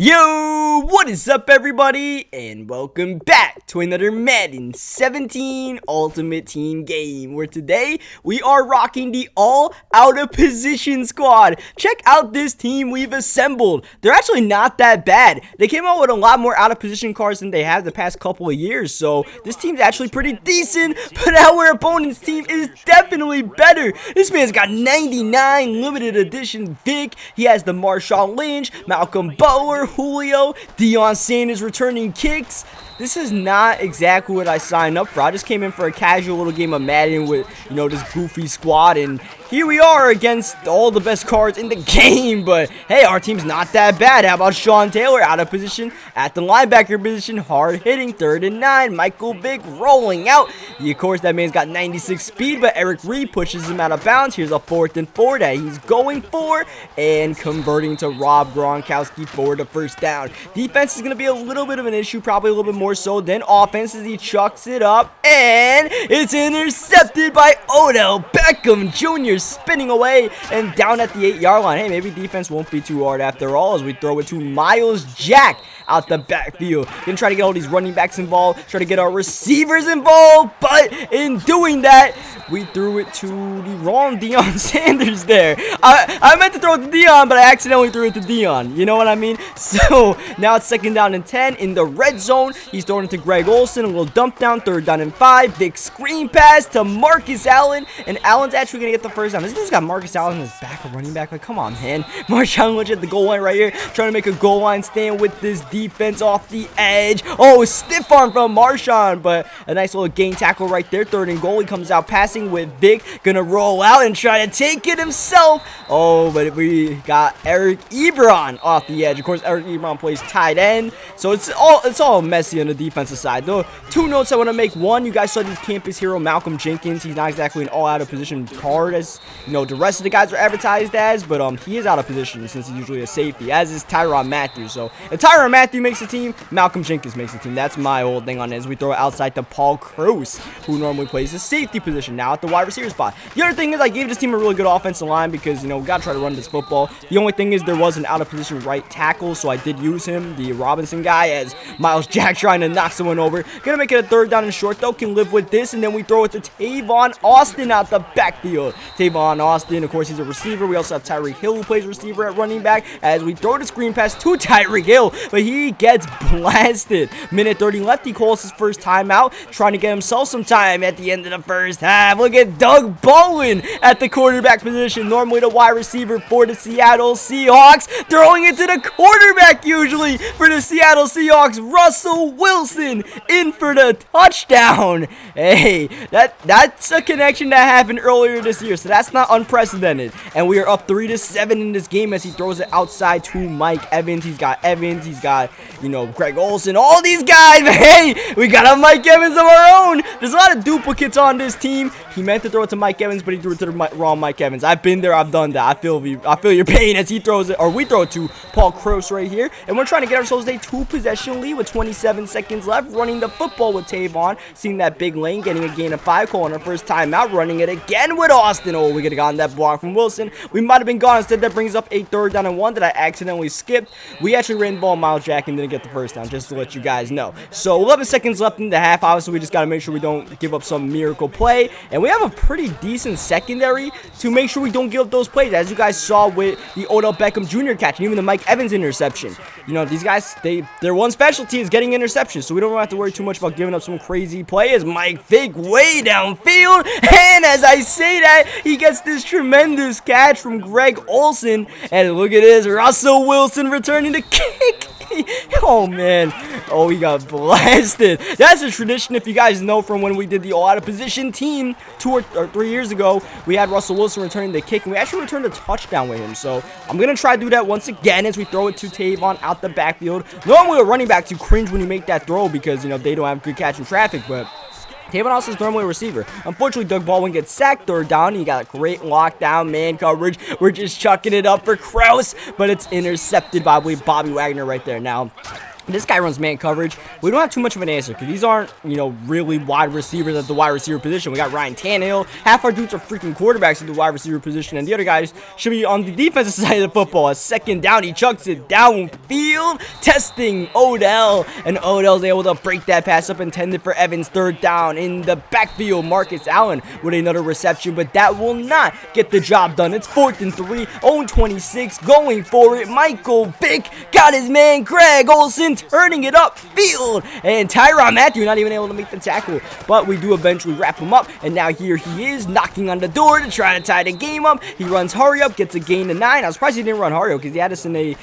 Yo, what is up everybody, and welcome back to another Madden 17 Ultimate Team game, where today we are rocking the all out of position squad. Check out this team we've assembled. They're actually not that bad. They came out with a lot more out of position cards than they have the past couple of years, so this team's actually pretty decent, but our opponent's team is definitely better. This man's got 99 limited edition VICK. He has the Marshawn Lynch, Malcolm Butler, Julio, Deion Sanders returning kicks. This is not exactly what I signed up for. I just came in for a casual little game of Madden with, this goofy squad, and here we are against all the best cards in the game. But hey, our team's not that bad. How about Sean Taylor out of position at the linebacker position, hard hitting, 3rd and 9. Michael Vick rolling out. Of course, that man's got 96 speed, but Eric Reed pushes him out of bounds. Here's a 4th and 4 that he's going for and converting to Rob Gronkowski for the first down. Defense is going to be a little bit of an issue, probably a little bit more so than offense, as he chucks it up and it's intercepted by Odell Beckham Jr. spinning away and down at the 8-yard line. Hey, maybe defense won't be too hard after all, as we throw it to Myles Jack out the backfield. Gonna try to get all these running backs involved, try to get our receivers involved, but in doing that, we threw it to the wrong Deion Sanders there. I meant to throw it to Deion, but I accidentally threw it to Deion. You know what I mean? So now it's 2nd down and 10 in the red zone. He's throwing it to Greg Olsen, a little dump down, 3rd down and 5. Big screen pass to Marcus Allen, and Allen's actually gonna get the first down. This dude's got Marcus Allen in his back, a running back. Like, come on, man. Marshawn Lynch at the goal line right here, trying to make a goal line stand with this defense off the edge. Oh, stiff arm from Marshawn, but a nice little gain tackle right there. 3rd and goal. He comes out passing with Vick, gonna roll out and try to take it himself. Oh, but we got Eric Ebron off the edge. Of course, Eric Ebron plays tight end, so it's all messy on the defensive side. Though, 2 notes I want to make. One, you guys saw this campus hero Malcolm Jenkins. He's not exactly an all out of position card as the rest of the guys are advertised as, but he is out of position since he's usually a safety, as is Tyrann Mathieu. So if Tyrann Mathieu makes the team, Malcolm Jenkins makes the team. That's my old thing on it, as we throw it outside to Paul Krause, who normally plays the safety position, now at the wide receiver spot. The other thing is, I gave this team a really good offensive line because, we got to try to run this football. The only thing is there was an out of position right tackle, so I did use him, the Robinson guy, as Myles Jack trying to knock someone over. Gonna make it a 3rd down and short, though. Can live with this, and then we throw it to Tavon Austin out the backfield. Tavon Austin, of course, he's a receiver. We also have Tyreek Hill, who plays receiver at running back, as we throw the screen pass to Tyreek Hill, but he gets blasted. Minute 30 left. He calls his first timeout, trying to get himself some time at the end of the first half. Look at Doug Bowen at the quarterback position, normally the wide receiver for the Seattle Seahawks, throwing it to the quarterback usually for the Seattle Seahawks. Russell Wilson in for the touchdown. Hey, that's a connection that happened earlier this year, so that's not unprecedented. And we are up 3-7 in this game as he throws it outside to Mike Evans. He's got Greg Olsen, all these guys. Hey, we got a Mike Evans of our own. There's a lot of duplicates on this team. He meant to throw it to Mike Evans, but he threw it to the wrong Mike Evans. I've been there, I've done that. I feel your pain as he throws it, or we throw it to Paul Krause right here. And we're trying to get ourselves a 2-possession lead with 27 seconds left, running the football with Tavon, seeing that big lane, getting a gain of 5, calling our first timeout, running it again with Austin. Oh, we could have gotten that block from Wilson. We might have been gone. Instead, that brings up a 3rd down and 1 that I accidentally skipped. We actually ran the ball Myles Jack and didn't get the first down, just to let you guys know. So 11 seconds left in the half. Obviously, we just got to make sure we don't give up some miracle play, and we have a pretty decent secondary to make sure we don't give up those plays, as you guys saw with the Odell Beckham Jr. catch and even the Mike Evans interception. These guys, their one specialty is getting interceptions, so we don't have to worry too much about giving up some crazy play, as Mike Vick way downfield, and as I say that, he gets this tremendous catch from Greg Olsen, and look at this, Russell Wilson returning the kick. Oh, man. Oh, he got blasted. That's a tradition, if you guys know, from when we did the all-out-of-position team 2 or 3 years ago. We had Russell Wilson returning the kick, and we actually returned a touchdown with him. So I'm going to try to do that once again as we throw it to Tavon out the backfield. Normally, a running back to cringe when you make that throw because, they don't have good catch in traffic, but Tavon Austin is normally a receiver. Unfortunately, Doug Baldwin gets sacked, 3rd down. He got a great lockdown man coverage. We're just chucking it up for Krause, but it's intercepted by, I believe, Bobby Wagner right there. Now, This guy runs man coverage. We don't have too much of an answer because these aren't, really wide receivers at the wide receiver position. We got Ryan Tannehill. Half our dudes are freaking quarterbacks at the wide receiver position, and the other guys should be on the defensive side of the football. A second down, he chucks it downfield, testing Odell, and Odell's able to break that pass up intended for Evans. Third down in the backfield. Marcus Allen with another reception, but that will not get the job done. It's 4th and 3, 0-26, going for it. Michael Vick got his man Greg Olsen turning it upfield, and Tyrann Mathieu not even able to make the tackle, but we do eventually wrap him up, and now here he is knocking on the door to try to tie the game up. He runs hurry up, gets a gain of 9. I was surprised he didn't run hurry up because he had us in a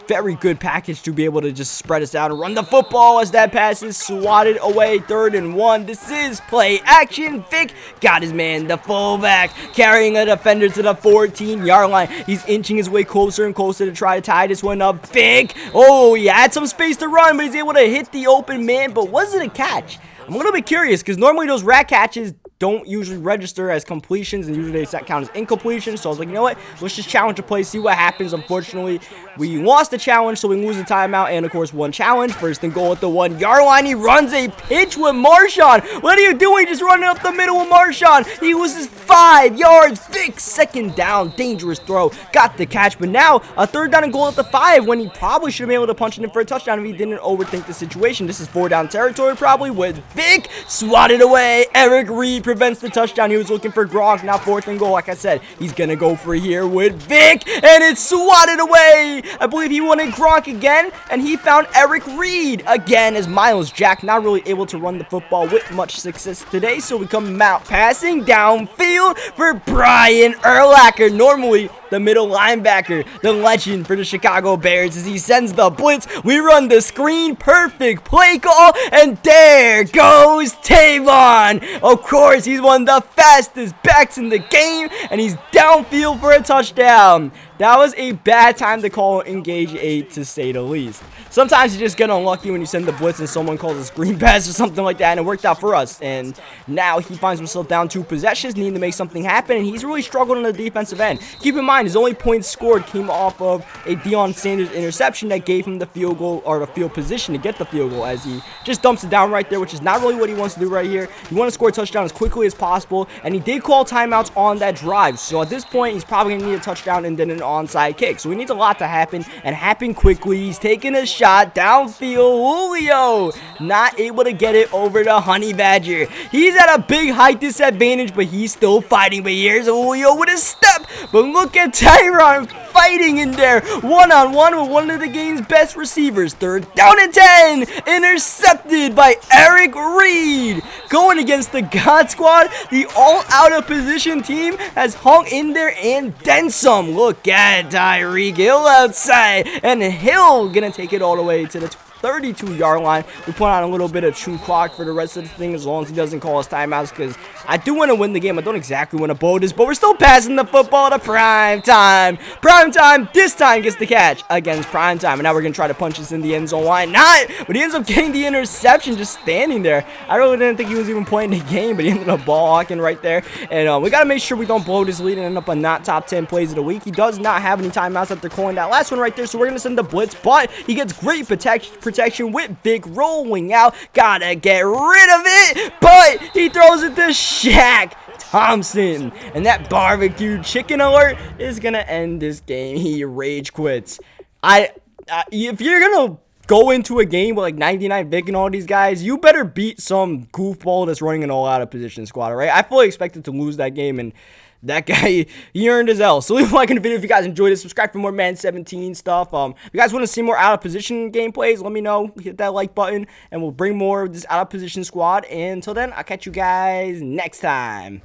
very good package to be able to just spread us out and run the football as that pass is swatted away. 3rd and 1. This is play action. Vick got his man, the fullback, carrying a defender to the 14-yard line. He's inching his way closer and closer to try to tie this one up. Vick, oh, he had some space to run, but he's able to hit the open man. But was it a catch? I'm a little bit curious because normally those rat catches don't usually register as completions, and usually they count as incompletions. So I was like, you know what? Let's just challenge the play, see what happens. Unfortunately, we lost the challenge, so we lose the timeout, and of course, one challenge. 1st and goal at the 1-yard line. He runs a pitch with Marshawn. What are you doing? Just running up the middle with Marshawn. He loses 5 yards. Big 2nd down. Dangerous throw. Got the catch, but now a 3rd down and goal at the 5 when he probably should have been able to punch it in for a touchdown if he didn't overthink the situation. This is 4 down territory probably with Vick swatted away. Eric Reed prevents the touchdown. He was looking for Gronk. Now 4th and goal. Like I said, he's gonna go for here with Vick, and it's swatted away. I believe he wanted Gronk again, and he found Eric Reed again as Miles Jack not really able to run the football with much success today. So we come out passing downfield for Brian Urlacher. Normally the middle linebacker, the legend for the Chicago Bears, as he sends the blitz. We run the screen, perfect play call, and there goes Tavon. Of course, he's one of the fastest backs in the game, and he's downfield for a touchdown. That was a bad time to call Engage 8, to say the least. Sometimes you just get unlucky when you send the blitz and someone calls a screen pass or something like that, and it worked out for us. And now he finds himself down 2 possessions, needing to make something happen, and he's really struggled on the defensive end. Keep in mind, his only points scored came off of a Deion Sanders interception that gave him the field goal, or the field position to get the field goal, as he just dumps it down right there, which is not really what he wants to do right here. You want to score a touchdown as quickly as possible, and he did call timeouts on that drive. So at this point, he's probably going to need a touchdown and then an onside kick. So he needs a lot to happen, and happen quickly. He's taking a shot downfield. Julio not able to get it over to Honey Badger. He's at a big height disadvantage, but he's still fighting. But here's Julio with a step. But look at Tyrann fighting in there, one-on-one with one of the game's best receivers. 3rd down and 10, intercepted by Eric Reed. Going against the God Squad, the all out of position team has hung in there and then some. Look at Tyreek Hill outside, and Hill gonna take it all the way to the 32-yard line. We put on a little bit of true clock for the rest of the thing, as long as he doesn't call us timeouts, because I do want to win the game. I don't exactly want to blow this, but we're still passing the football to Prime Time. Prime Time this time gets the catch against Prime Time, and now we're going to try to punch this in the end zone. Why not? But he ends up getting the interception just standing there. I really didn't think he was even playing the game, but he ended up ball hawking right there. And we got to make sure we don't blow this lead and end up on not top 10 plays of the week. He does not have any timeouts after calling that last one right there, so we're going to send the blitz, but he gets great protection with Vick rolling out. Gotta get rid of it, but he throws it to Shaq Thompson, and that barbecue chicken alert is gonna end this game. He rage quits. If you're gonna go into a game with like 99 Vick and all these guys, you better beat some goofball that's running an all-out of position squad, all right? I fully expected to lose that game, and that guy, he earned his L. So leave a like in the video if you guys enjoyed it. Subscribe for more Madden 17 stuff. If you guys want to see more out of position gameplays, let me know. Hit that like button, and we'll bring more of this out of position squad. And until then, I'll catch you guys next time.